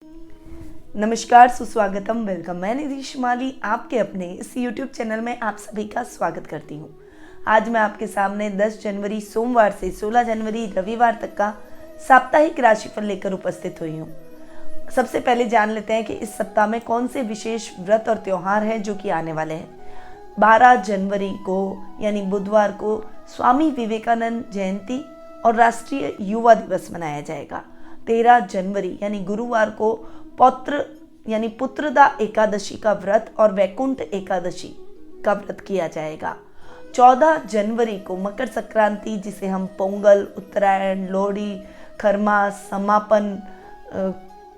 नमस्कार, सुस्वागतम, वेलकम। मैं निधि शिमाली आपके अपने इस YouTube चैनल में आप सभी का स्वागत करती हूँ। आज मैं आपके सामने 10 जनवरी सोमवार से 16 जनवरी रविवार तक का साप्ताहिक राशिफल लेकर उपस्थित हुई हूँ। सबसे पहले जान लेते हैं कि इस सप्ताह में कौन से विशेष व्रत और त्योहार हैं जो कि आने वाले हैं। 12 जनवरी को यानी बुधवार को स्वामी विवेकानंद जयंती और राष्ट्रीय युवा दिवस मनाया जाएगा। 13 जनवरी यानी गुरुवार को पौत्र यानी पुत्रदा एकादशी का व्रत और वैकुंठ एकादशी का व्रत किया जाएगा। 14 जनवरी को मकर संक्रांति, जिसे हम पोंगल, उत्तरायण, लोहड़ी, खरमास, समापन,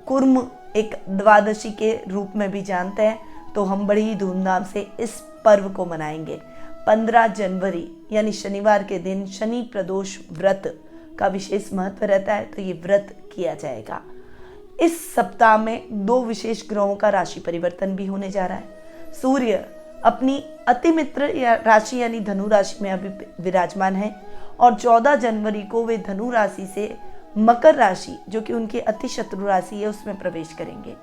कुर्म एक द्वादशी के रूप में भी जानते हैं, तो हम बड़ी ही धूमधाम से इस पर्व को मनाएंगे। 15 जनवरी यानी शनिवार के दिन शनि प्रदोष व्रत का विशेष महत्व रहता है, तो ये व्रत किया जाएगा। इस सप्ताह में 2 विशेष ग्रहों का राशि परिवर्तन भी होने जा रहा है। सूर्य अपनी अति मित्र राशि यानी धनु राशि में अभी विराजमान है और 14 जनवरी को वे धनु राशि से मकर राशि, जो कि उनकी अति शत्रु राशि है, उसमें प्रवेश करेंगे।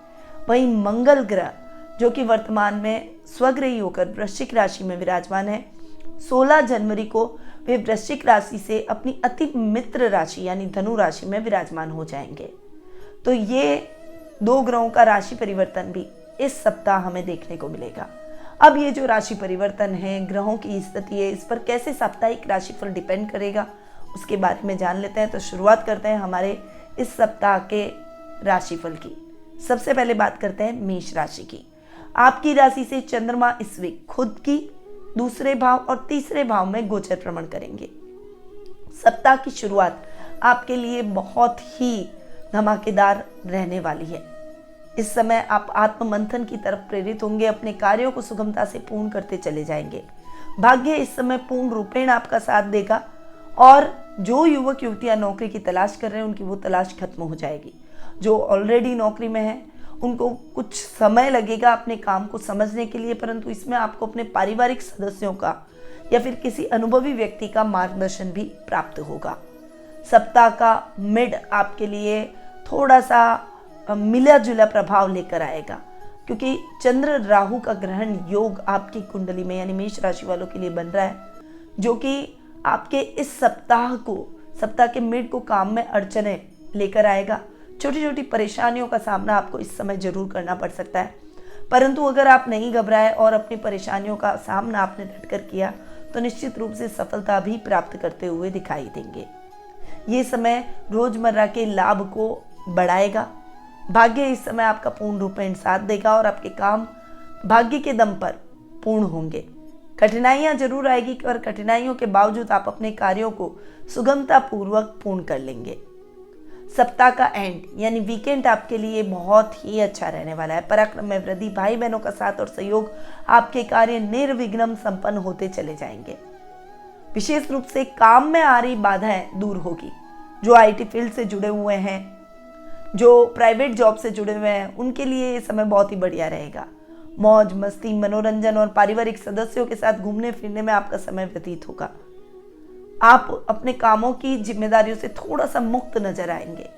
वहीं मंगल ग्रह, जो कि वर्तमान में स्वग्रही होकर वृश्चिक राशि में विराजमान है, 16 जनवरी को वे वृश्चिक राशि से अपनी अति मित्र राशि यानी धनु राशि में विराजमान हो जाएंगे। तो ये 2 ग्रहों का राशि परिवर्तन भी इस सप्ताह हमें देखने को मिलेगा। अब ये जो राशि परिवर्तन है, ग्रहों की स्थिति है, इस पर कैसे साप्ताहिक राशिफल डिपेंड करेगा, उसके बारे में जान लेते हैं। तो शुरुआत करते हैं हमारे इस सप्ताह के राशिफल की। सबसे पहले बात करते हैं मेष राशि की। आपकी राशि से चंद्रमा इस वीक खुद की दूसरे भाव और तीसरे भाव में गोचर भ्रमण करेंगे। सप्ताह की शुरुआत आपके लिए बहुत ही धमाकेदार रहने वाली है। इस समय आप आत्म मंथन की तरफ प्रेरित होंगे, अपने कार्यों को सुगमता से पूर्ण करते चले जाएंगे। भाग्य इस समय पूर्ण रूपेण आपका साथ देगा और जो युवक युवतियां नौकरी की तलाश कर रहे हैं, उनकी वो तलाश खत्म हो जाएगी। जो ऑलरेडी नौकरी में है, उनको कुछ समय लगेगा अपने काम को समझने के लिए, परंतु इसमें आपको अपने पारिवारिक सदस्यों का या फिर किसी अनुभवी व्यक्ति का मार्गदर्शन भी प्राप्त होगा। सप्ताह का मिड आपके लिए थोड़ा सा मिला जुला प्रभाव लेकर आएगा, क्योंकि चंद्र राहु का ग्रहण योग आपकी कुंडली में यानी मेष राशि वालों के लिए बन रहा है, जो कि आपके इस सप्ताह के मिड को काम में अड़चने लेकर आएगा। छोटी छोटी परेशानियों का सामना आपको इस समय जरूर करना पड़ सकता है, परंतु अगर आप नहीं घबराए और अपनी परेशानियों का सामना आपने डटकर किया, तो निश्चित रूप से सफलता भी प्राप्त करते हुए दिखाई देंगे। ये समय रोजमर्रा के लाभ को बढ़ाएगा। भाग्य इस समय आपका पूर्ण रूपेण साथ देगा और आपके काम भाग्य के दम पर पूर्ण होंगे। कठिनाइयां जरूर आएगी, पर कठिनाइयों के बावजूद आप अपने कार्यों को सुगमता पूर्वक पूर्ण कर लेंगे। सप्ताह का एंड यानी वीकेंड आपके लिए बहुत ही अच्छा रहने वाला है। पराक्रम में वृद्धि, भाई बहनों का साथ और सहयोग, आपके कार्य निर्विघ्न संपन्न होते चले जाएंगे। विशेष रूप से काम में आ रही बाधाएं दूर होगी। जो आईटी फील्ड से जुड़े हुए हैं, जो प्राइवेट जॉब से जुड़े हुए हैं, उनके लिए ये समय बहुत ही बढ़िया रहेगा। मौज मस्ती, मनोरंजन और पारिवारिक सदस्यों के साथ घूमने फिरने में आपका समय व्यतीत होगा। आप अपने कामों की जिम्मेदारियों से थोड़ा सा मुक्त नजर आएंगे।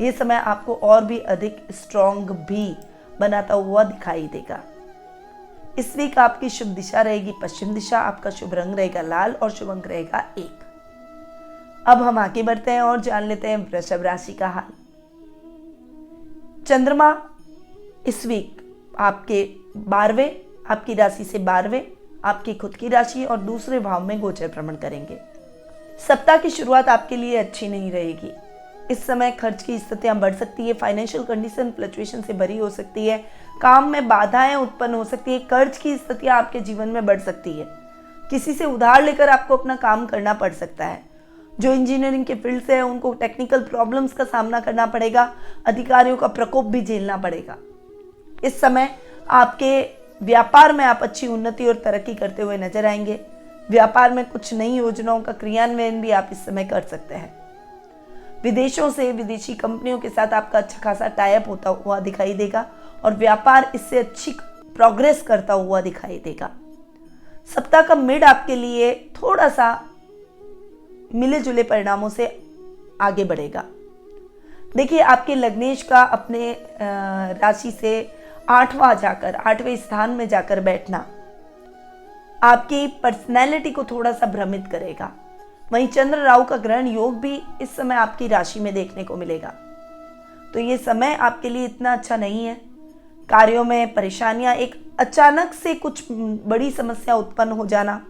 ये समय आपको और भी अधिक स्ट्रॉन्ग भी बनाता हुआ दिखाई देगा। इस वीक आपकी शुभ दिशा रहेगी पश्चिम दिशा, आपका शुभ रंग रहेगा लाल और शुभ अंक रहेगा 1। अब हम आगे बढ़ते हैं और जान लेते हैं वृषभ राशि का हाल। चंद्रमा इस वीक आपके 12वें, आपकी राशि से 12वें, आपकी खुद की राशि और दूसरे भाव में गोचर भ्रमण करेंगे। सप्ताह की शुरुआत आपके लिए अच्छी नहीं रहेगी। इस समय खर्च की स्थितियां बढ़ सकती है, फाइनेंशियल कंडीशन फ्लक्चुएशन से भरी हो सकती है, काम में बाधाएं उत्पन्न हो सकती है, कर्ज की स्थितियां आपके जीवन में बढ़ सकती है, किसी से उधार लेकर आपको अपना काम करना पड़ सकता है। जो इंजीनियरिंग के फील्ड से है, उनको टेक्निकल प्रॉब्लम्स का सामना करना पड़ेगा, अधिकारियों का प्रकोप भी झेलना पड़ेगा। इस समय आपके व्यापार में आप अच्छी उन्नति और तरक्की करते हुए नजर आएंगे। व्यापार में कुछ नई योजनाओं का क्रियान्वयन भी आप इस समय कर सकते हैं। विदेशों से विदेशी कंपनियों के साथ आपका अच्छा खासा टाइप होता हुआ दिखाई देगा और व्यापार इससे अच्छी प्रोग्रेस करता हुआ दिखाई देगा। सप्ताह का मिड आपके लिए थोड़ा सा मिले जुले परिणामों से आगे बढ़ेगा। देखिए, आपके लग्नेश का अपने राशि से 8वें स्थान में जाकर बैठना आपकी पर्सनैलिटी को थोड़ा सा भ्रमित करेगा। वहीं चंद्र राहु का ग्रहण योग भी इस समय आपकी राशि में देखने को मिलेगा। तो ये समय आपके लिए इतना अच्छा नहीं है। कार्यों में परेशानियां, एक अचानक से कुछ बड़ी समस्या उत्पन्न हो जाना,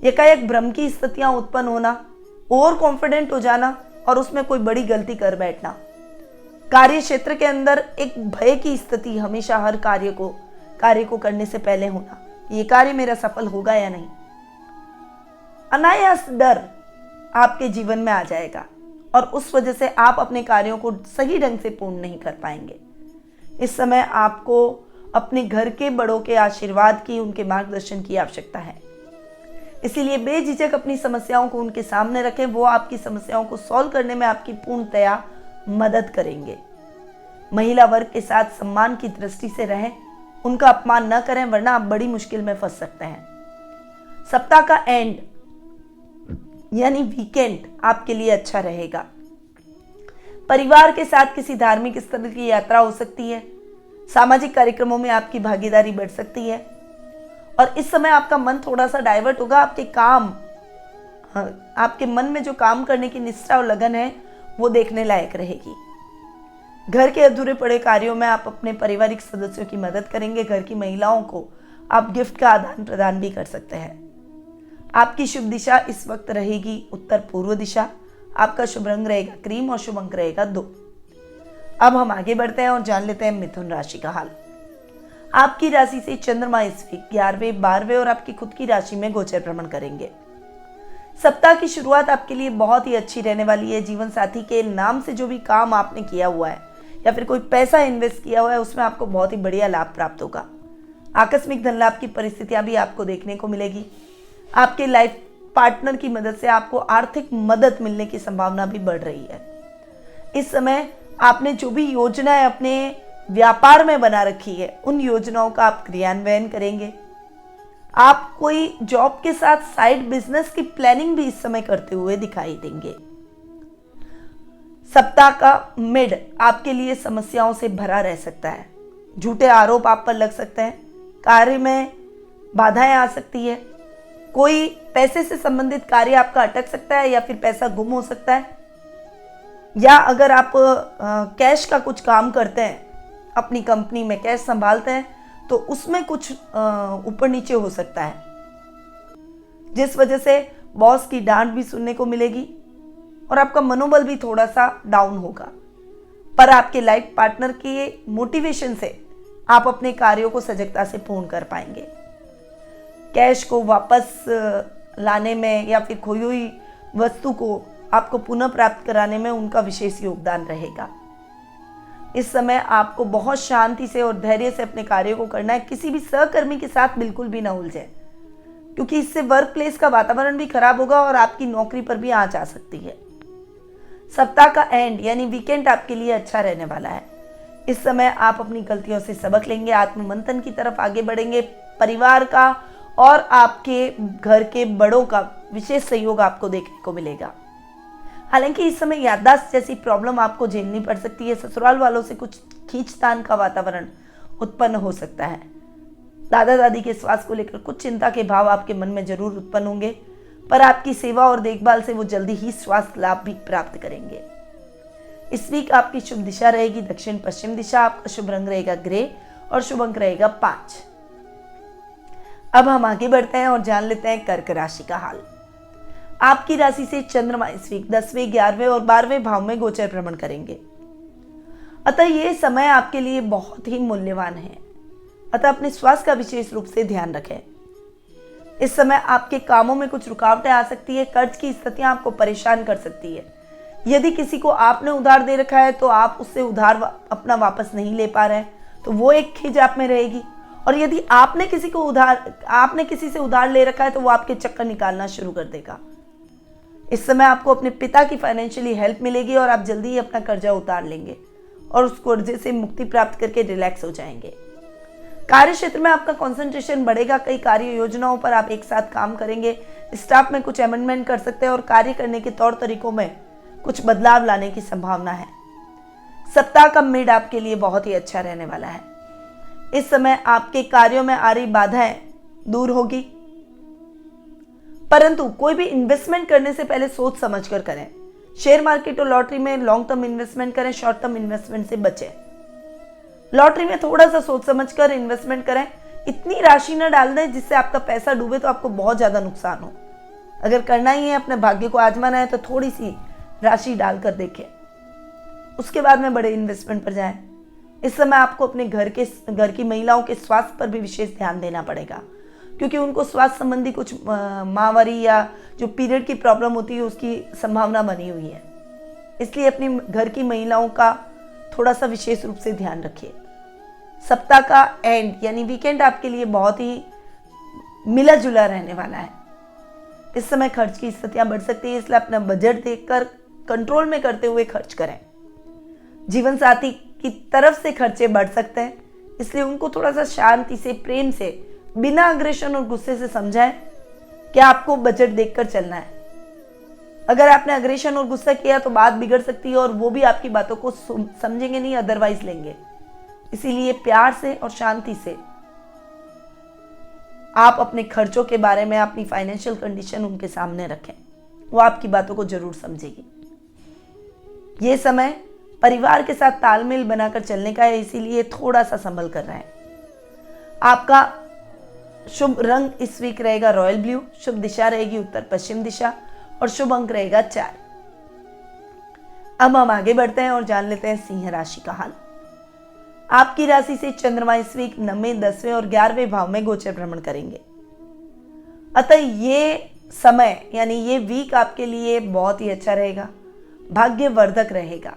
एकाएक भ्रम की स्थितियां उत्पन्न होना, ओवर कॉन्फिडेंट हो जाना और उसमें कोई बड़ी गलती कर बैठना। कार्य क्षेत्र के अंदर एक भय की स्थिति हमेशा हर कार्य को करने से पहले होना, ये कार्य मेरा सफल होगा या नहीं। अनायास डर आपके जीवन में आ जाएगा और उस वजह से आप अपने कार्यों को सही ढंग से पूर्ण नहीं कर पाएंगे। इस समय आपको अपने घर के बड़ों के आशीर्वाद की, उनके मार्गदर्शन की आवश्यकता है। इसीलिए बेझिझक अपनी समस्याओं को उनके सामने रखें। वो आपकी समस्याओं को सॉल्व करने में आपकी पूर्णतया मदद करेंगे। महिला वर्ग के साथ सम्मान की दृष्टि से रहें, उनका अपमान न करें, वरना आप बड़ी मुश्किल में फंस सकते हैं। सप्ताह का एंड यानी वीकेंड आपके लिए अच्छा रहेगा। परिवार के साथ किसी धार्मिक स्थल की यात्रा हो सकती है। सामाजिक कार्यक्रमों में आपकी भागीदारी बढ़ सकती है और इस समय आपका मन थोड़ा सा डाइवर्ट होगा। आपके मन में जो काम करने की निष्ठा और लगन है वो देखने लायक रहेगी। घर के अधूरे पड़े कार्यों में आप अपने पारिवारिक सदस्यों की मदद करेंगे। घर की महिलाओं को आप गिफ्ट का आदान प्रदान भी कर सकते हैं। आपकी शुभ दिशा इस वक्त रहेगी उत्तर पूर्व दिशा। आपका शुभ रंग रहेगा क्रीम और शुभ अंक रहेगा 2। अब हम आगे बढ़ते हैं और जान लेते हैं मिथुन राशि का हाल। आपकी राशि से चंद्रमा इस वीक 11वें, 12वें और आपकी खुद की राशि में गोचर भ्रमण करेंगे। सप्ताह की शुरुआत आपके लिए बहुत ही अच्छी रहने वाली है। जीवन साथी के नाम से जो भी काम आपने किया हुआ है या फिर कोई पैसा इन्वेस्ट किया हुआ है, उसमें आपको बहुत ही बढ़िया लाभ प्राप्त होगा। आकस्मिक धन लाभ की परिस्थितियां भी आपको देखने को मिलेगी। आपके लाइफ पार्टनर की मदद से आपको आर्थिक मदद मिलने की संभावना भी बढ़ रही है। इस समय आपने जो भी योजनाएं अपने व्यापार में बना रखी है, उन योजनाओं का आप क्रियान्वयन करेंगे। आप कोई जॉब के साथ साइड बिजनेस की प्लानिंग भी इस समय करते हुए दिखाई देंगे। सप्ताह का मिड आपके लिए समस्याओं से भरा रह सकता है। झूठे आरोप आप पर लग सकते हैं। कार्य में बाधाएं आ सकती है। कोई पैसे से संबंधित कार्य आपका अटक सकता है या फिर पैसा गुम हो सकता है। या अगर आप कैश का कुछ काम करते हैं, अपनी कंपनी में कैश संभालते हैं, तो उसमें कुछ ऊपर नीचे हो सकता है, जिस वजह से बॉस की डांट भी सुनने को मिलेगी और आपका मनोबल भी थोड़ा सा डाउन होगा। पर आपके लाइफ पार्टनर के मोटिवेशन से आप अपने कार्यों को सजगता से पूर्ण कर पाएंगे। कैश को वापस लाने में या फिर खोई हुई वस्तु को आपको पुनः प्राप्त कराने में उनका विशेष योगदान रहेगा। इस समय आपको बहुत शांति से और धैर्य से अपने कार्यों को करना है। किसी भी सहकर्मी के साथ बिल्कुल भी ना उलझे, क्योंकि इससे वर्क प्लेस का वातावरण भी खराब होगा और आपकी नौकरी पर भी आंच आ सकती है। सप्ताह का एंड यानी वीकेंड आपके लिए अच्छा रहने वाला है। इस समय आप अपनी गलतियों से सबक लेंगे, आत्ममंथन की तरफ आगे बढ़ेंगे। परिवार का और आपके घर के बड़ों का विशेष सहयोग आपको देखने को मिलेगा। हालांकि इस समय याददाश्त जैसी प्रॉब्लम आपको झेलनी पड़ सकती है। ससुराल वालों से कुछ खींचतान का वातावरण उत्पन्न हो सकता है। दादा दादी के स्वास्थ्य को लेकर कुछ चिंता के भाव आपके मन में जरूर उत्पन्न होंगे, पर आपकी सेवा और देखभाल से वो जल्दी ही स्वास्थ्य लाभ भी प्राप्त करेंगे। इस वीक आपकी शुभ दिशा रहेगी दक्षिण पश्चिम दिशा। आपका शुभ रंग रहेगा ग्रे और शुभ अंक रहेगा 5। अब हम आगे बढ़ते हैं और जान लेते हैं कर्क राशि का हाल। आपकी राशि से चंद्रमा इस वीक 10वें, 11वें और 12वें भाव में गोचर भ्रमण करेंगे। अतः ये समय आपके लिए बहुत ही मूल्यवान है। अतः अपने स्वास्थ्य का विशेष रूप से ध्यान रखें। इस समय आपके कामों में कुछ रुकावटें आ सकती है। कर्ज की स्थितियां आपको परेशान कर सकती है। यदि किसी को आपने उधार दे रखा है तो आप उससे उधार अपना वापस नहीं ले पा रहे हैं, तो वो एक खींच आप में रहेगी। और यदि आपने किसी से उधार ले रखा है तो वो आपके चक्कर निकालना शुरू कर देगा। इस समय आपको अपने पिता की फाइनेंशियली हेल्प मिलेगी और आप जल्दी ही अपना कर्जा उतार लेंगे और उस कर्जे से मुक्ति प्राप्त करके रिलैक्स हो जाएंगे। कार्य क्षेत्र में आपका कंसंट्रेशन बढ़ेगा। कई कार्य योजनाओं पर आप एक साथ काम करेंगे। स्टाफ में कुछ अमेंडमेंट कर सकते हैं और कार्य करने के तौर तरीकों में कुछ बदलाव लाने की संभावना है। सप्ताह का मिड आपके लिए बहुत ही अच्छा रहने वाला है। इस समय आपके कार्यों में आ रही बाधाएं दूर होगी, परंतु कोई भी इन्वेस्टमेंट करने से पहले सोच समझ कर करें। शेयर मार्केट और लॉटरी में लॉन्ग टर्म इन्वेस्टमेंट करें, शॉर्ट टर्म इन्वेस्टमेंट से बचें। लॉटरी में थोड़ा सा सोच समझ कर इन्वेस्टमेंट करें, इतनी राशि न डाल दें जिससे आपका पैसा डूबे तो आपको बहुत ज्यादा नुकसान हो। अगर करना ही है, अपने भाग्य को आजमाना है, तो थोड़ी सी राशि डालकर देखें, उसके बाद में बड़े इन्वेस्टमेंट पर जाएं। इस समय आपको अपने घर की महिलाओं के स्वास्थ्य पर भी विशेष ध्यान देना पड़ेगा, क्योंकि उनको स्वास्थ्य संबंधी कुछ माहवारी या जो पीरियड की प्रॉब्लम होती है उसकी संभावना बनी हुई है। इसलिए अपनी घर की महिलाओं का थोड़ा सा विशेष रूप से ध्यान रखिए। सप्ताह का एंड यानी वीकेंड आपके लिए बहुत ही मिला जुला रहने वाला है। इस समय खर्च की स्थितियां बढ़ सकती है, इसलिए अपना बजट देखकर कंट्रोल में करते हुए खर्च करें। जीवन साथी की तरफ से खर्चे बढ़ सकते हैं, इसलिए उनको थोड़ा सा शांति से, प्रेम से, बिना अग्रेशन और गुस्से से समझाएं कि आपको बजट देखकर चलना है। अगर आपने अग्रेशन और गुस्सा किया तो बात बिगड़ सकती है और वो भी आपकी बातों को समझेंगे नहीं, अदरवाइज लेंगे। इसीलिए प्यार से और शांति से आप अपने खर्चों के बारे में, अपनी फाइनेंशियल कंडीशन उनके सामने रखें, वो आपकी बातों को जरूर समझेगी। ये समय परिवार के साथ तालमेल बनाकर चलने का है, इसीलिए थोड़ा सा संभल कर रहे हैं। आपका शुभ रंग इस वीक रहेगा रॉयल ब्लू, शुभ दिशा रहेगी उत्तर पश्चिम दिशा और शुभ अंक रहेगा 4। अब हम आगे बढ़ते हैं और जान लेते हैं सिंह राशि का हाल। आपकी राशि से चंद्रमा इस वीक 9वें, 10वें और 11वें भाव में गोचर भ्रमण करेंगे। अतः ये समय यानी ये वीक आपके लिए बहुत ही अच्छा रहेगा, भाग्यवर्धक रहेगा।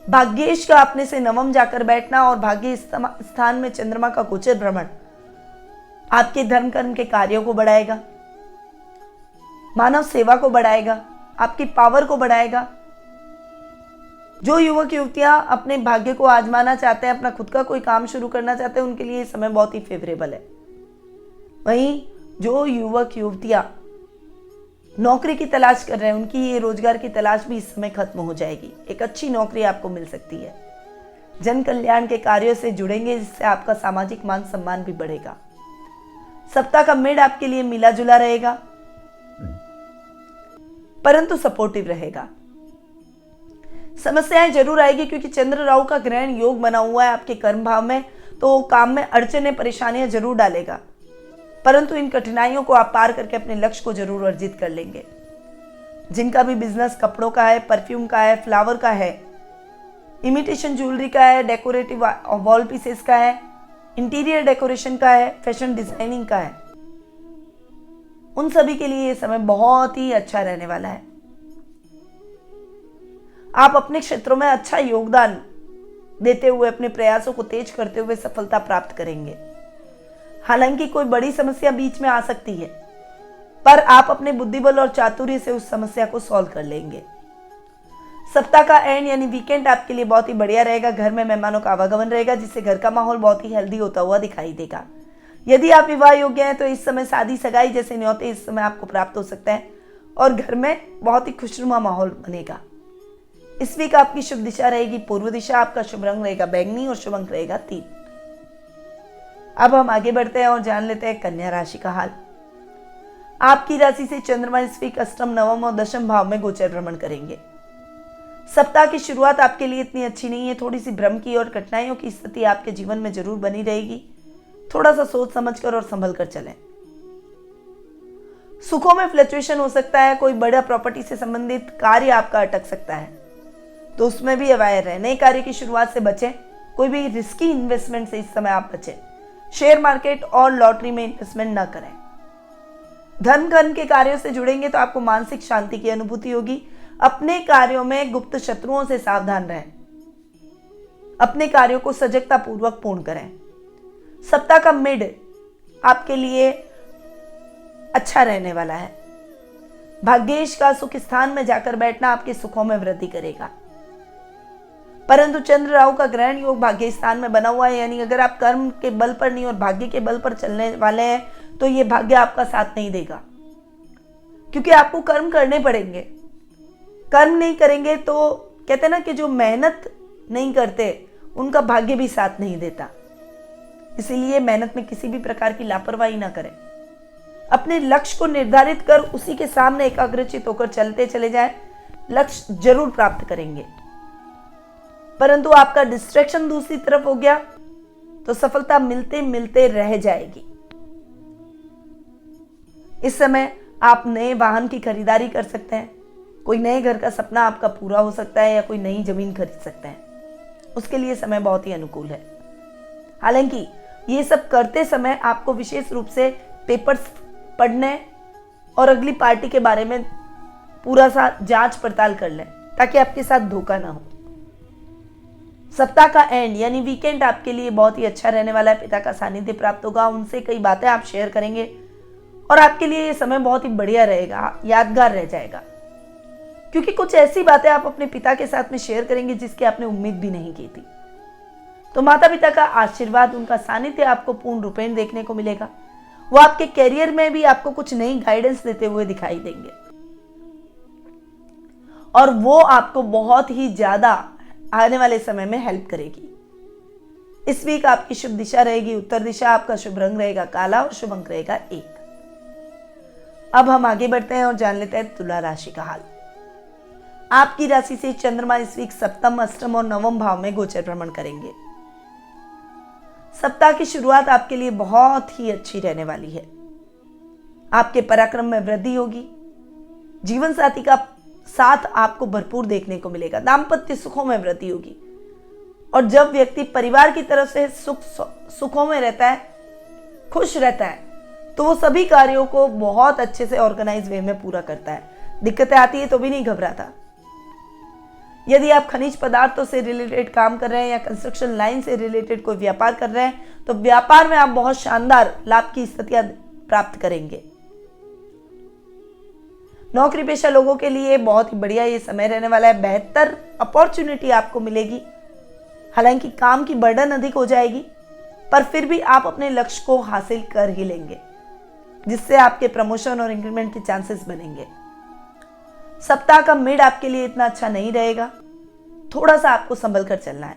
भाग्येश का अपने से नवम जाकर बैठना और भाग्य स्थान में चंद्रमा का गोचर भ्रमण आपके धर्म कर्म के कार्यों को बढ़ाएगा, मानव सेवा को बढ़ाएगा, आपकी पावर को बढ़ाएगा। जो युवक युवतियां अपने भाग्य को आजमाना चाहते हैं, अपना खुद का कोई काम शुरू करना चाहते हैं, उनके लिए ये समय बहुत ही फेवरेबल है। वहीं जो युवक युवतियां नौकरी की तलाश कर रहे हैं, उनकी ये रोजगार की तलाश भी इस समय खत्म हो जाएगी। एक अच्छी नौकरी आपको मिल सकती है। जन कल्याण के कार्यों से जुड़ेंगे, जिससे आपका सामाजिक मान सम्मान भी बढ़ेगा। सप्ताह का मिड आपके लिए मिला जुला रहेगा, परंतु सपोर्टिव रहेगा। समस्याएं जरूर आएगी, क्योंकि चंद्र राहु का ग्रहण योग बना हुआ है आपके कर्म भाव में, तो काम में अड़चने परेशानियां जरूर डालेगा, परंतु इन कठिनाइयों को आप पार करके अपने लक्ष्य को जरूर अर्जित कर लेंगे। जिनका भी बिजनेस कपड़ों का है, परफ्यूम का है, फ्लावर का है, इमिटेशन ज्वेलरी का है, डेकोरेटिव वॉल पीसेस का है, इंटीरियर डेकोरेशन का है, फैशन डिजाइनिंग का है, उन सभी के लिए ये समय बहुत ही अच्छा रहने वाला है। आप अपने क्षेत्रों में अच्छा योगदान देते हुए, अपने प्रयासों को तेज करते हुए सफलता प्राप्त करेंगे। हालांकि कोई बड़ी समस्या बीच में आ सकती है, पर आप अपने बुद्धिबल और चातुर्य से उस समस्या को सॉल्व कर लेंगे। सप्ताह का एंड यानी वीकेंड आपके लिए बहुत ही बढ़िया रहेगा। घर में मेहमानों का आवागमन रहेगा, जिससे घर का माहौल बहुत ही हेल्दी होता हुआ दिखाई देगा। यदि आप विवाह योग्य हैं तो इस समय शादी सगाई जैसे न्योते इस समय आपको प्राप्त हो सकते हैं और घर में बहुत ही खुशनुमा माहौल बनेगा। इस वीक आपकी शुभ दिशा रहेगी पूर्व दिशा, आपका शुभ रंग रहेगा बैंगनी और शुभ अंक रहेगा 3। अब हम आगे बढ़ते हैं और जान लेते हैं कन्या राशि का हाल। आपकी राशि से चंद्रमा इस वीक अष्टम, नवम और दशम भाव में गोचर भ्रमण करेंगे। सप्ताह की शुरुआत आपके लिए इतनी अच्छी नहीं है, थोड़ी सी भ्रम की और कठिनाइयों की स्थिति आपके जीवन में जरूर बनी रहेगी। थोड़ा सा सोच समझकर और संभल कर चलें। सुखों में फ्लक्चुएशन हो सकता है, कोई बड़ा प्रॉपर्टी से संबंधित कार्य आपका अटक सकता है, तो उसमें भी अवेयर रहें। नए कार्य की शुरुआत से बचें, कोई भी रिस्की इन्वेस्टमेंट से इस समय आप बचें। शेयर मार्केट और लॉटरी में इन्वेस्टमेंट न करें। धर्म कर्म के कार्यों से जुड़ेंगे तो आपको मानसिक शांति की अनुभूति होगी। अपने कार्यों में गुप्त शत्रुओं से सावधान रहें। अपने कार्यों को सजगता पूर्वक पूर्ण करें। सप्ताह का मिड आपके लिए अच्छा रहने वाला है। भाग्येश का सुख स्थान में जाकर बैठना आपके सुखों में वृद्धि करेगा, परंतु चंद्र राहु का ग्रहण योग भाग्य स्थान में बना हुआ है, यानी अगर आप कर्म के बल पर नहीं और भाग्य के बल पर चलने वाले हैं तो ये भाग्य आपका साथ नहीं देगा, क्योंकि आपको कर्म करने पड़ेंगे। कर्म नहीं करेंगे तो कहते हैं ना कि जो मेहनत नहीं करते उनका भाग्य भी साथ नहीं देता। इसीलिए मेहनत में किसी भी प्रकार की लापरवाही ना करें। अपने लक्ष्य को निर्धारित कर उसी के सामने एकाग्रचित होकर चलते चले जाएं, लक्ष्य जरूर प्राप्त करेंगे। परंतु आपका डिस्ट्रैक्शन दूसरी तरफ हो गया तो सफलता मिलते मिलते रह जाएगी। इस समय आप नए वाहन की खरीदारी कर सकते हैं, कोई नए घर का सपना आपका पूरा हो सकता है या कोई नई जमीन खरीद सकते हैं। उसके लिए समय बहुत ही अनुकूल है। हालांकि ये सब करते समय आपको विशेष रूप से पेपर्स पढ़ने और अगली पार्टी के बारे में पूरा सा जांच पड़ताल कर लें ताकि आपके साथ धोखा ना हो। सप्ताह का एंड यानी वीकेंड आपके लिए बहुत ही अच्छा रहने वाला है। पिता का सानिध्य प्राप्त होगा, उनसे कई बातें आप शेयर करेंगे और आपके लिए ये समय बहुत ही बढ़िया रहेगा, यादगार रह जाएगा, क्योंकि कुछ ऐसी बातें आप अपने पिता के साथ में शेयर करेंगे जिसकी आपने उम्मीद भी नहीं की थी। तो माता पिता का आशीर्वाद, उनका सानिध्य आपको पूर्ण रूपेण देखने को मिलेगा। वो आपके कैरियर में भी आपको कुछ नई गाइडेंस देते हुए दिखाई देंगे और वो आपको बहुत ही ज्यादा आने वाले समय में हेल्प करेगी। इस वीक आपकी शुभ दिशा रहेगी उत्तर दिशा, आपका शुभ रंग रहेगा काला और शुभ अंक रहेगा 1। अब हम आगे बढ़ते हैं और जान लेते हैं तुला राशि का हाल। आपकी राशि से चंद्रमा इस वीक सप्तम, अष्टम और नवम भाव में गोचर भ्रमण करेंगे। सप्ताह की शुरुआत आपके लिए बहुत ही अच्छी रहने वाली है। आपके पराक्रम में वृद्धि होगी। जीवन साथी का साथ आपको भरपूर देखने को मिलेगा। दाम्पत्य सुखों में वृद्धि होगी और जब व्यक्ति परिवार की तरफ से सुखों में रहता है, खुश रहता है, तो वो सभी कार्यों को बहुत अच्छे से ऑर्गेनाइज वे में पूरा करता है। दिक्कतें आती है तो भी नहीं घबराता। यदि आप खनिज पदार्थों से रिलेटेड काम कर रहे हैं या कंस्ट्रक्शन लाइन से रिलेटेड कोई व्यापार कर रहे हैं तो व्यापार में आप बहुत शानदार लाभ की स्थितियां प्राप्त करेंगे। नौकरी पेशा लोगों के लिए बहुत ही बढ़िया ये समय रहने वाला है। बेहतर अपॉर्चुनिटी आपको मिलेगी। हालांकि काम की बर्डन अधिक हो जाएगी, पर फिर भी आप अपने लक्ष्य को हासिल कर ही लेंगे, जिससे आपके प्रमोशन और इंक्रीमेंट के चांसेस बनेंगे। सप्ताह का मिड आपके लिए इतना अच्छा नहीं रहेगा। थोड़ा सा आपको संभल कर चलना है।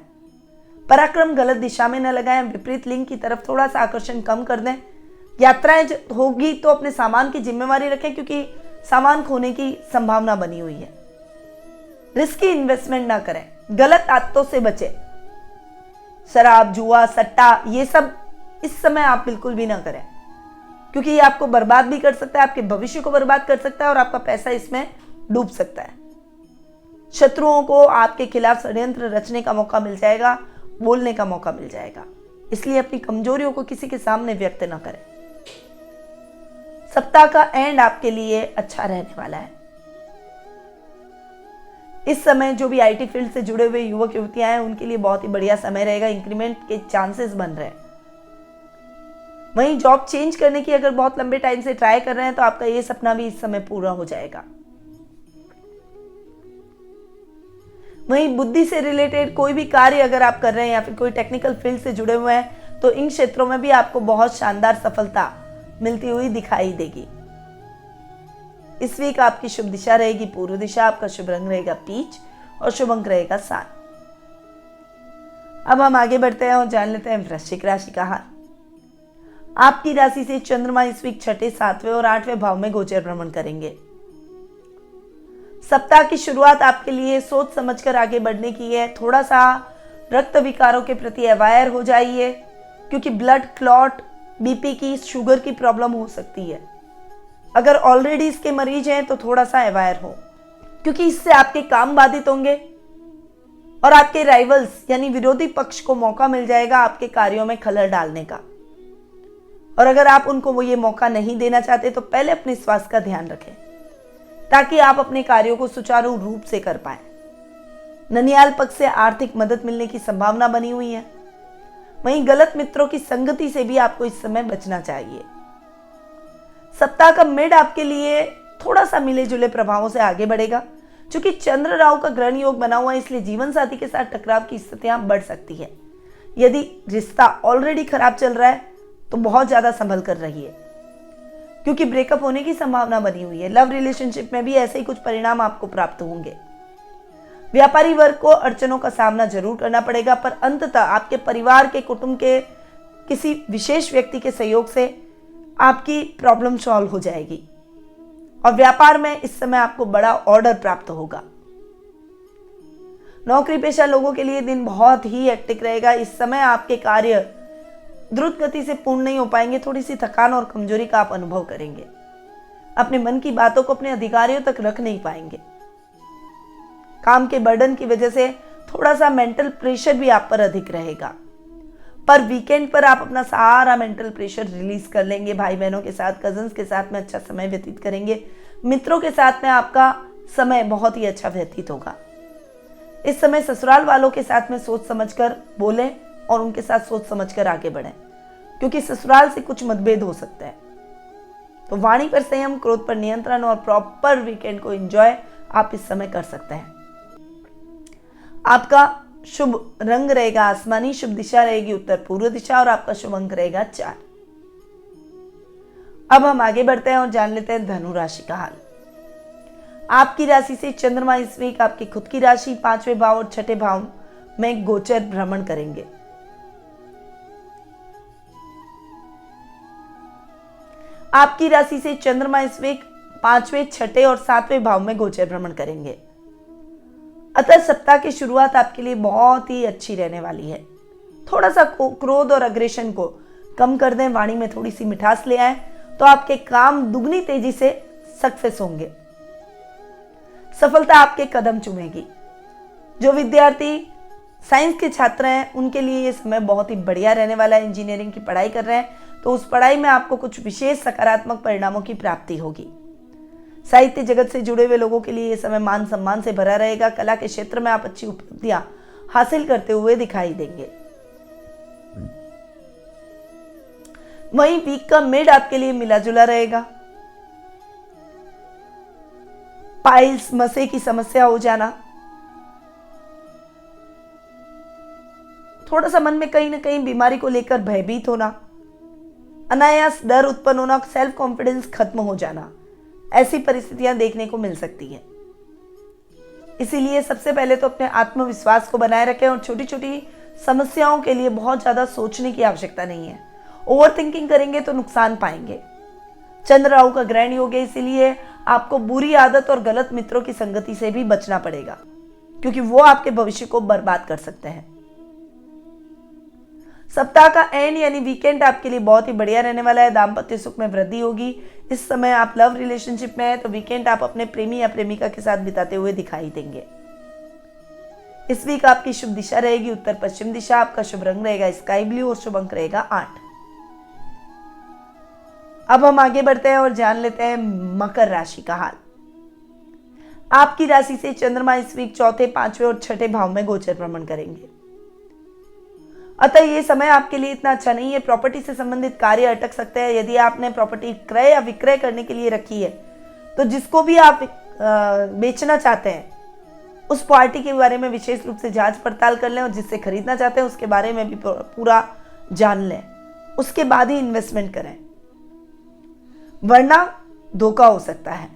पराक्रम गलत दिशा में न लगाएं, विपरीत लिंग की तरफ थोड़ा सा आकर्षण कम कर दें। यात्राएं होगी तो अपने सामान की जिम्मेवारी रखें, क्योंकि सामान खोने की संभावना बनी हुई है। रिस्की इन्वेस्टमेंट ना करें। गलत आदतों से बचें। शराब, जुआ, सट्टा, ये सब इस समय आप बिल्कुल भी ना करें, क्योंकि ये आपको बर्बाद भी कर सकता है, आपके भविष्य को बर्बाद कर सकता है और आपका पैसा इसमें डूब सकता है। शत्रुओं को आपके खिलाफ षड्यंत्र रचने का मौका मिल जाएगा, बोलने का मौका मिल जाएगा। इसलिए अपनी कमजोरियों को किसी के सामने व्यक्त न करें। सप्ताह का एंड आपके लिए अच्छा रहने वाला है। इस समय जो भी आईटी फील्ड से जुड़े हुए युवक युवतियां हैं उनके लिए बहुत ही बढ़िया समय रहेगा। इंक्रीमेंट के चांसेस बन रहे हैं। वहीं जॉब चेंज करने की अगर बहुत लंबे टाइम से ट्राई कर रहे हैं तो आपका ये सपना भी इस समय पूरा हो जाएगा। वहीं बुद्धि से रिलेटेड कोई भी कार्य अगर आप कर रहे हैं या फिर कोई टेक्निकल फील्ड से जुड़े हुए हैं तो इन क्षेत्रों में भी आपको बहुत शानदार सफलता मिलती हुई दिखाई देगी। इस वीक आपकी शुभ दिशा रहेगी पूर्व दिशा, आपका शुभ रंग रहेगा पीच और शुभ अंक रहेगा 7। अब हम आगे बढ़ते हैं और जान लेते हैं वृश्चिक राशि का हाल। आपकी राशि से चंद्रमा इस वीक छठे, 7वें और 8वें भाव में गोचर भ्रमण करेंगे। सप्ताह की शुरुआत आपके लिए सोच समझकर आगे बढ़ने की है। थोड़ा सा रक्त विकारों के प्रति अवेयर हो जाइए, क्योंकि ब्लड क्लॉट, बीपी की, शुगर की प्रॉब्लम हो सकती है। अगर ऑलरेडी इसके मरीज हैं तो थोड़ा सा अवेयर हो, क्योंकि इससे आपके काम बाधित होंगे और आपके राइवल्स यानी विरोधी पक्ष को मौका मिल जाएगा आपके कार्यों में खलल डालने का। और अगर आप उनको वो ये मौका नहीं देना चाहते तो पहले अपने स्वास्थ्य का ध्यान रखें, ताकि आप अपने कार्यों को सुचारू रूप से कर पाए। ननियाल पक्ष से आर्थिक मदद मिलने की संभावना बनी हुई है। वहीं गलत मित्रों की संगति से भी आपको इस समय बचना चाहिए। सप्ताह का मिड आपके लिए थोड़ा सा मिले जुले प्रभावों से आगे बढ़ेगा। चूंकि चंद्र राहु का ग्रहण योग बना हुआ है, इसलिए जीवन साथी के साथ टकराव की स्थितियां बढ़ सकती है। यदि रिश्ता ऑलरेडी खराब चल रहा है तो बहुत ज्यादा संभल कर रहिए, क्योंकि ब्रेकअप होने की संभावना बनी हुई है। लव रिलेशनशिप में भी ऐसे ही कुछ परिणाम आपको प्राप्त होंगे। व्यापारी वर्ग को अड़चनों का सामना जरूर करना पड़ेगा, पर अंततः आपके परिवार के, कुटुंब के किसी विशेष व्यक्ति के सहयोग से आपकी प्रॉब्लम सॉल्व हो जाएगी और व्यापार में इस समय आपको बड़ा ऑर्डर प्राप्त होगा। नौकरी पेशा लोगों के लिए दिन बहुत ही हेक्टिक रहेगा। इस समय आपके कार्य द्रुत गति से पूर्ण नहीं हो पाएंगे, थोड़ी सी थकान और कमजोरी का आप अनुभव करेंगे। अपने मन की बातों को अपने अधिकारियों तक रख नहीं पाएंगे। काम के बर्डन की वजह से थोड़ा सा मेंटल प्रेशर भी आप पर अधिक रहेगा, पर वीकेंड पर आप अपना सारा मेंटल प्रेशर रिलीज कर लेंगे। भाई बहनों के साथ, कजन्स के साथ में अच्छा समय व्यतीत करेंगे। मित्रों के साथ में आपका समय बहुत ही अच्छा व्यतीत होगा। इस समय ससुराल वालों के साथ में सोच समझकर बोलें और उनके साथ सोच समझकर आगे बढ़ें, क्योंकि ससुराल से कुछ मतभेद हो सकते हैं। तो वाणी पर संयम, क्रोध पर नियंत्रण और प्रॉपर वीकेंड को एंजॉय आप इस समय कर सकते हैं। आपका शुभ रंग रहेगा आसमानी, शुभ दिशा रहेगी उत्तर पूर्व दिशा और आपका शुभ अंक रहेगा 4। अब हम आगे बढ़ते हैं और जान लेते हैं धनु राशि का हाल। आपकी राशि से चंद्रमा इस वीक आपकी खुद की राशि 5वें भाव और 6ठे भाव में गोचर भ्रमण करेंगे। आपकी राशि से चंद्रमा इस वीक 5वें, 6ठे और 7वें भाव में गोचर भ्रमण करेंगे। अतः सप्ताह की शुरुआत आपके लिए बहुत ही अच्छी रहने वाली है। थोड़ा सा क्रोध और अग्रेशन को कम कर दें, वाणी में थोड़ी सी मिठास ले आए तो आपके काम दुगनी तेजी से सक्सेस होंगे। सफलता आपके कदम चूमेगी। जो विद्यार्थी साइंस के छात्र हैं उनके लिए ये समय बहुत ही बढ़िया रहने वाला है। इंजीनियरिंग की पढ़ाई कर रहे हैं तो उस पढ़ाई में आपको कुछ विशेष सकारात्मक परिणामों की प्राप्ति होगी। साहित्य जगत से जुड़े हुए लोगों के लिए यह समय मान सम्मान से भरा रहेगा। कला के क्षेत्र में आप अच्छी उपलब्धियां हासिल करते हुए दिखाई देंगे। वहीं वीक का मिड आपके लिए मिला जुला रहेगा। पाइल्स, मसे की समस्या हो जाना, थोड़ा सा मन में कहीं ना कहीं बीमारी को लेकर भयभीत होना, अनायास डर उत्पन्न होना, सेल्फ कॉन्फिडेंस खत्म हो जाना, ऐसी परिस्थितियां देखने को मिल सकती हैं। इसीलिए सबसे पहले तो अपने आत्मविश्वास को बनाए रखें और छोटी छोटी समस्याओं के लिए बहुत ज्यादा सोचने की आवश्यकता नहीं है। ओवर थिंकिंग करेंगे तो नुकसान पाएंगे। चंद्र राहु का ग्रहण योग है, इसीलिए आपको बुरी आदत और गलत मित्रों की संगति से भी बचना पड़ेगा, क्योंकि वो आपके भविष्य को बर्बाद कर सकते हैं। सप्ताह का एंड यानी वीकेंड आपके लिए बहुत ही बढ़िया रहने वाला है। दाम्पत्य सुख में वृद्धि होगी। इस समय आप लव रिलेशनशिप में है तो वीकेंड आप अपने प्रेमी या प्रेमिका के साथ बिताते हुए दिखाई देंगे। इस वीक आपकी शुभ दिशा रहेगी उत्तर पश्चिम दिशा। आपका शुभ रंग रहेगा स्काई ब्लू और शुभ अंक रहेगा 8। अब हम आगे बढ़ते हैं और जान लेते हैं मकर राशि का हाल। आपकी राशि से चंद्रमा इस वीक चौथे, 5वें और 6ठे भाव में गोचर भ्रमण करेंगे। अतः ये समय आपके लिए इतना अच्छा नहीं है। प्रॉपर्टी से संबंधित कार्य अटक सकते हैं। यदि आपने प्रॉपर्टी क्रय या विक्रय करने के लिए रखी है तो जिसको भी आप बेचना चाहते हैं उस पार्टी के बारे में विशेष रूप से जांच पड़ताल कर लें और जिससे खरीदना चाहते हैं उसके बारे में भी पूरा जान लें, उसके बाद ही इन्वेस्टमेंट करें, वरना धोखा हो सकता है।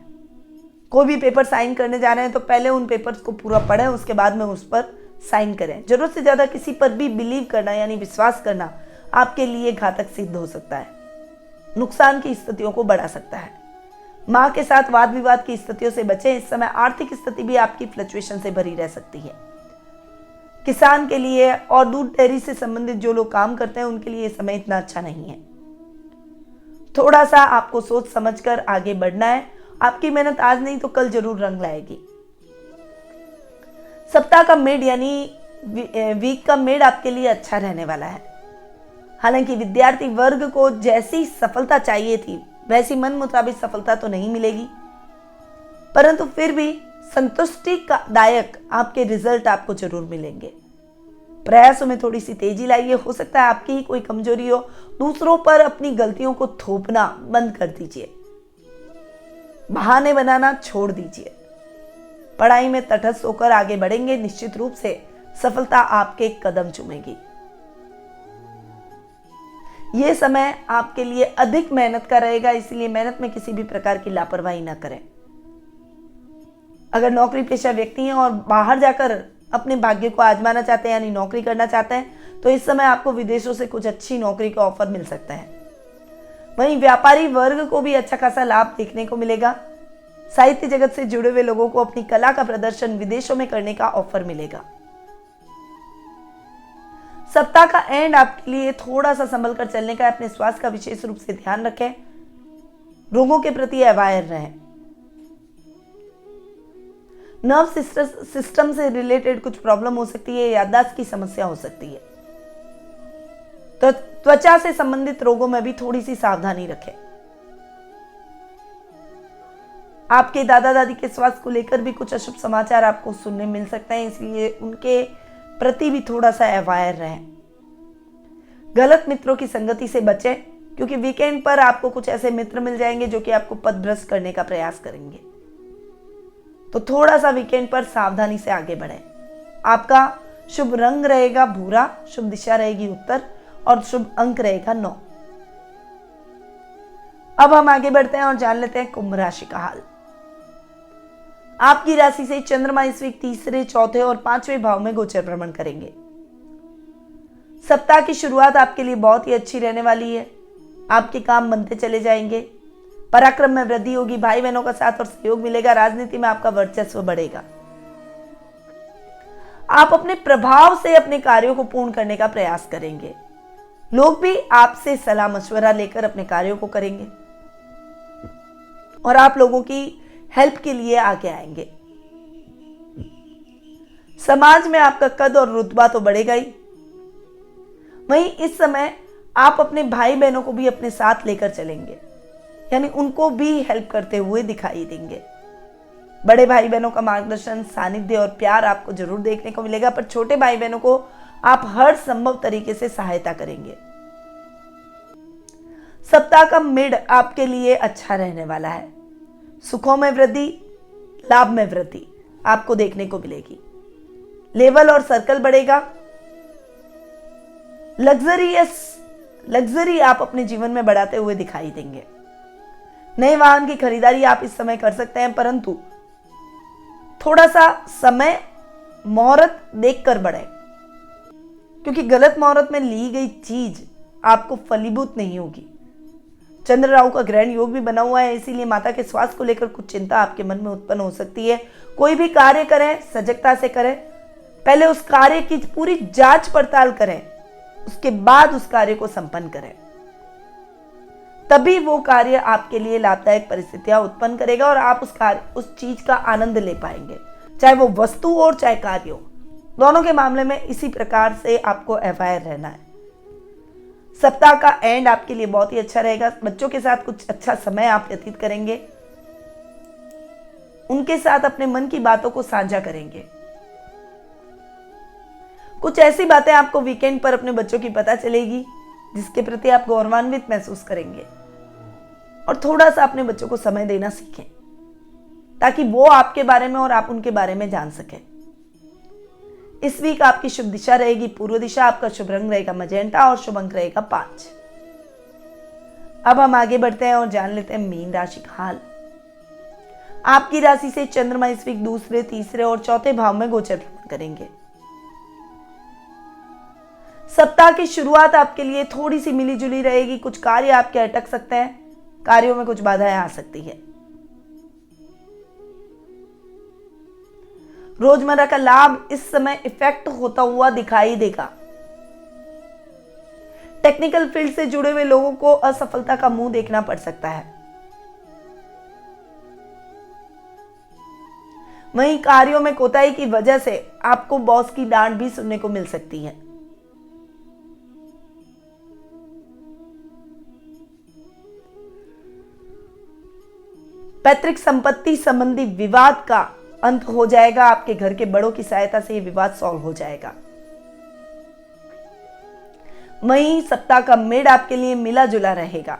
कोई भी पेपर साइन करने जा रहे हैं तो पहले उन पेपर्स को पूरा पढ़ें, उसके बाद में उस पर साइन करें। जरूरत से ज्यादा किसी पर भी बिलीव करना यानी विश्वास करना आपके लिए घातक सिद्ध हो सकता है, नुकसान की स्थितियों को बढ़ा सकता है। मां के साथ वाद विवाद की स्थितियों से बचें। इस समय आर्थिक स्थिति भी आपकी फ्लक्चुएशन से भरी रह सकती है। किसान के लिए और दूध डेयरी से संबंधित जो लोग काम करते हैं उनके लिए समय इतना अच्छा नहीं है। थोड़ा सा आपको सोच समझकर आगे बढ़ना है। आपकी मेहनत आज नहीं तो कल जरूर रंग लाएगी। सप्ताह का मिड यानी वीक का मिड आपके लिए अच्छा रहने वाला है। हालांकि विद्यार्थी वर्ग को जैसी सफलता चाहिए थी वैसी मन मुताबिक सफलता तो नहीं मिलेगी, परंतु फिर भी संतुष्टि का दायक आपके रिजल्ट आपको जरूर मिलेंगे। प्रयासों में थोड़ी सी तेजी लाइए। हो सकता है आपकी ही कोई कमजोरी हो। दूसरों पर अपनी गलतियों को थोपना बंद कर दीजिए, बहाने बनाना छोड़ दीजिए। पढ़ाई में तटस्थ होकर आगे बढ़ेंगे। निश्चित रूप से सफलता आपके कदम चूमेगी। यह समय आपके लिए अधिक मेहनत का रहेगा, इसलिए मेहनत में किसी भी प्रकार की लापरवाही न करें। अगर नौकरी पेशा व्यक्ति हैं और बाहर जाकर अपने भाग्य को आजमाना चाहते हैं यानी नौकरी करना चाहते हैं तो इस समय आपको विदेशों से कुछ अच्छी नौकरी का ऑफर मिल सकता है। वहीं व्यापारी वर्ग को भी अच्छा खासा लाभ देखने को मिलेगा। साहित्य जगत से जुड़े हुए लोगों को अपनी कला का प्रदर्शन विदेशों में करने का ऑफर मिलेगा। सप्ताह का एंड आपके लिए थोड़ा सा संभल कर चलने का है। अपने स्वास्थ्य का विशेष रूप से ध्यान रखें, रोगों के प्रति अवेयर रहें। नर्व सिस्टम से रिलेटेड कुछ प्रॉब्लम हो सकती है, याददाश्त की समस्या हो सकती है। तो त्वचा से संबंधित रोगों में भी थोड़ी सी सावधानी रखें। आपके दादा दादी के स्वास्थ्य को लेकर भी कुछ अशुभ समाचार आपको सुनने मिल सकते हैं, इसलिए उनके प्रति भी थोड़ा सा अवेयर रहें। गलत मित्रों की संगति से बचें, क्योंकि वीकेंड पर आपको कुछ ऐसे मित्र मिल जाएंगे जो कि आपको पथभ्रष्ट करने का प्रयास करेंगे। तो थोड़ा सा वीकेंड पर सावधानी से आगे बढ़ें। आपका शुभ रंग रहेगा भूरा, शुभ दिशा रहेगी उत्तर और शुभ अंक रहेगा 9। अब हम आगे बढ़ते हैं और जान लेते हैं कुंभ राशि का हाल। आपकी राशि से चंद्रमा इस वीक तीसरे, चौथे और 5वें भाव में गोचर भ्रमण करेंगे। सप्ताह की शुरुआत आपके लिए बहुत ही अच्छी रहने वाली है। आपके काम बनते चले जाएंगे, पराक्रम में वृद्धि होगी, भाई बहनों का साथ और सहयोग मिलेगा, राजनीति में आपका वर्चस्व बढ़ेगा। आप अपने प्रभाव से अपने कार्यों को पूर्ण करने का प्रयास करेंगे। लोग भी आपसे सलाह मशवरा लेकर अपने कार्यों को करेंगे और आप लोगों की हेल्प के लिए आगे आएंगे। समाज में आपका कद और रुतबा तो बढ़ेगा ही, वहीं इस समय आप अपने भाई बहनों को भी अपने साथ लेकर चलेंगे, यानी उनको भी हेल्प करते हुए दिखाई देंगे। बड़े भाई बहनों का मार्गदर्शन, सानिध्य और प्यार आपको जरूर देखने को मिलेगा, पर छोटे भाई बहनों को आप हर संभव तरीके से सहायता करेंगे। सप्ताह का मिड आपके लिए अच्छा रहने वाला है। सुखों में वृद्धि, लाभ में वृद्धि आपको देखने को मिलेगी। लेवल और सर्कल बढ़ेगा। लग्जरी आप अपने जीवन में बढ़ाते हुए दिखाई देंगे। नए वाहन की खरीदारी आप इस समय कर सकते हैं, परंतु थोड़ा सा समय मुहूर्त देखकर बढ़े, क्योंकि गलत मुहूर्त में ली गई चीज आपको फलीभूत नहीं होगी। चंद्र राहु का ग्रहण योग भी बना हुआ है, इसीलिए माता के स्वास्थ्य को लेकर कुछ चिंता आपके मन में उत्पन्न हो सकती है। कोई भी कार्य करें सजगता से करें, पहले उस कार्य की पूरी जांच पड़ताल करें, उसके बाद उस कार्य को संपन्न करें, तभी वो कार्य आपके लिए लाभदायक परिस्थितियां उत्पन्न करेगा और आप उस चीज का आनंद ले पाएंगे, चाहे वो वस्तु हो चाहे कार्य हो। दोनों के मामले में इसी प्रकार से आपको अवेयर रहना है। सप्ताह का एंड आपके लिए बहुत ही अच्छा रहेगा। बच्चों के साथ कुछ अच्छा समय आप व्यतीत करेंगे, उनके साथ अपने मन की बातों को साझा करेंगे। कुछ ऐसी बातें आपको वीकेंड पर अपने बच्चों की पता चलेगी जिसके प्रति आप गौरवान्वित महसूस करेंगे, और थोड़ा सा अपने बच्चों को समय देना सीखें ताकि वो आपके बारे में और आप उनके बारे में जान सकें। इस वीक आपकी शुभ दिशा रहेगी पूर्व दिशा, आपका शुभ रंग रहेगा मजेंटा और शुभ अंक रहेगा 5। अब हम आगे बढ़ते हैं और जान लेते हैं मीन राशि का हाल। आपकी राशि से चंद्रमा इस वीक दूसरे, तीसरे और चौथे भाव में गोचर भ्रमण करेंगे। सप्ताह की शुरुआत आपके लिए थोड़ी सी मिली जुली रहेगी। कुछ कार्य आपके अटक सकते हैं, कार्यों में कुछ बाधाएं आ सकती है। रोजमर्रा का लाभ इस समय इफेक्ट होता हुआ दिखाई देगा। टेक्निकल फील्ड से जुड़े हुए लोगों को असफलता का मुंह देखना पड़ सकता है। वहीं कार्यों में कोताही की वजह से आपको बॉस की डांट भी सुनने को मिल सकती है। पैतृक संपत्ति संबंधी विवाद का अंत हो जाएगा। आपके घर के बड़ों की सहायता से यह विवाद सॉल्व हो जाएगा। वहीं सप्ताह का मिड आपके लिए मिला जुला रहेगा।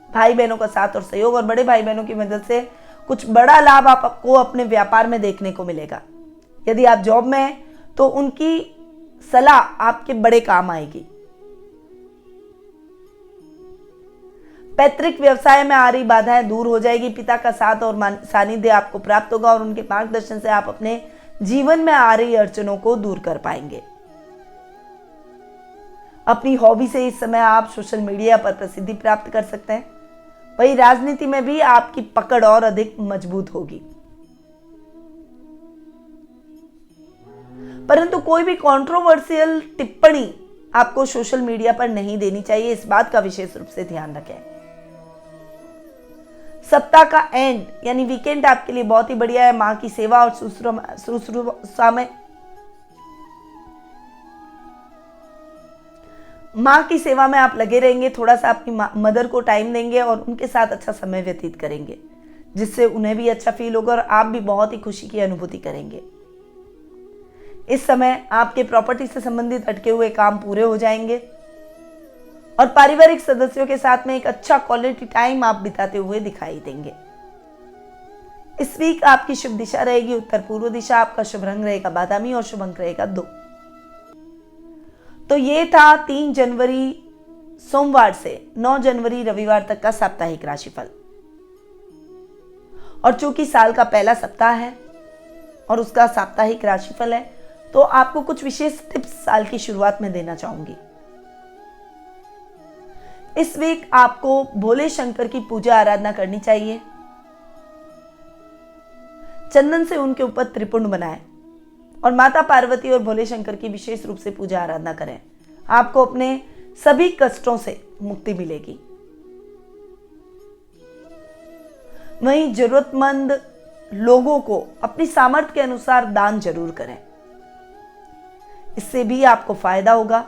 भाई बहनों का साथ और सहयोग और बड़े भाई बहनों की मदद से कुछ बड़ा लाभ आपको अपने व्यापार में देखने को मिलेगा। यदि आप जॉब में हैं तो उनकी सलाह आपके बड़े काम आएगी। पैतृक व्यवसाय में आ रही बाधाएं दूर हो जाएगी। पिता का साथ और सानिध्य आपको प्राप्त होगा और उनके मार्गदर्शन से आप अपने जीवन में आ रही अड़चनों को दूर कर पाएंगे। अपनी हॉबी से इस समय आप सोशल मीडिया पर प्रसिद्धि प्राप्त कर सकते हैं। वही राजनीति में भी आपकी पकड़ और अधिक मजबूत होगी। परंतु कोई भी कंट्रोवर्शियल टिप्पणी आपको सोशल मीडिया पर नहीं देनी चाहिए, इस बात का विशेष रूप से ध्यान रखें। सप्ताह का एंड यानी वीकेंड आपके लिए बहुत ही बढ़िया है। मां की सेवा और शुश्रूषा में माँ की सेवा में आप लगे रहेंगे। थोड़ा सा अपनी मदर को टाइम देंगे और उनके साथ अच्छा समय व्यतीत करेंगे, जिससे उन्हें भी अच्छा फील होगा और आप भी बहुत ही खुशी की अनुभूति करेंगे। इस समय आपके प्रॉपर्टी से संबंधित अटके हुए काम पूरे हो जाएंगे और पारिवारिक सदस्यों के साथ में एक अच्छा क्वालिटी टाइम आप बिताते हुए दिखाई देंगे। इस वीक आपकी शुभ दिशा रहेगी उत्तर पूर्व दिशा। आपका शुभ रंग रहेगा बादामी और शुभ अंक रहेगा 2। तो ये था 3 जनवरी सोमवार से 9 जनवरी रविवार तक का साप्ताहिक राशिफल। और चूंकि साल का पहला सप्ताह है और उसका साप्ताहिक राशिफल है, तो आपको कुछ विशेष टिप्स साल की शुरुआत में देना चाहूंगी। इस वीक आपको भोले शंकर की पूजा आराधना करनी चाहिए। चंदन से उनके ऊपर त्रिपुंड बनाएं और माता पार्वती और भोले शंकर की विशेष रूप से पूजा आराधना करें। आपको अपने सभी कष्टों से मुक्ति मिलेगी। वहीं जरूरतमंद लोगों को अपनी सामर्थ्य के अनुसार दान जरूर करें, इससे भी आपको फायदा होगा।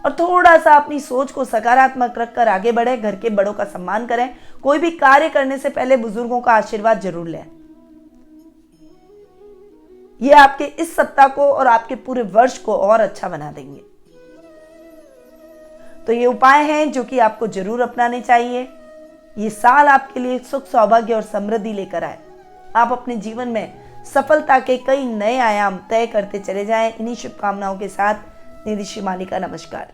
और थोड़ा सा अपनी सोच को सकारात्मक रखकर आगे बढ़े। घर के बड़ों का सम्मान करें। कोई भी कार्य करने से पहले बुजुर्गों का आशीर्वाद जरूर लें। ये आपके इस सप्ताह को और आपके पूरे वर्ष को और अच्छा बना देंगे। तो ये उपाय हैं जो कि आपको जरूर अपनाने चाहिए। ये साल आपके लिए सुख सौभाग्य और समृद्धि लेकर आए। आप अपने जीवन में सफलता के कई नए आयाम तय करते चले जाएं। इन्हीं शुभकामनाओं के साथ निधि श्रीमाली का नमस्कार।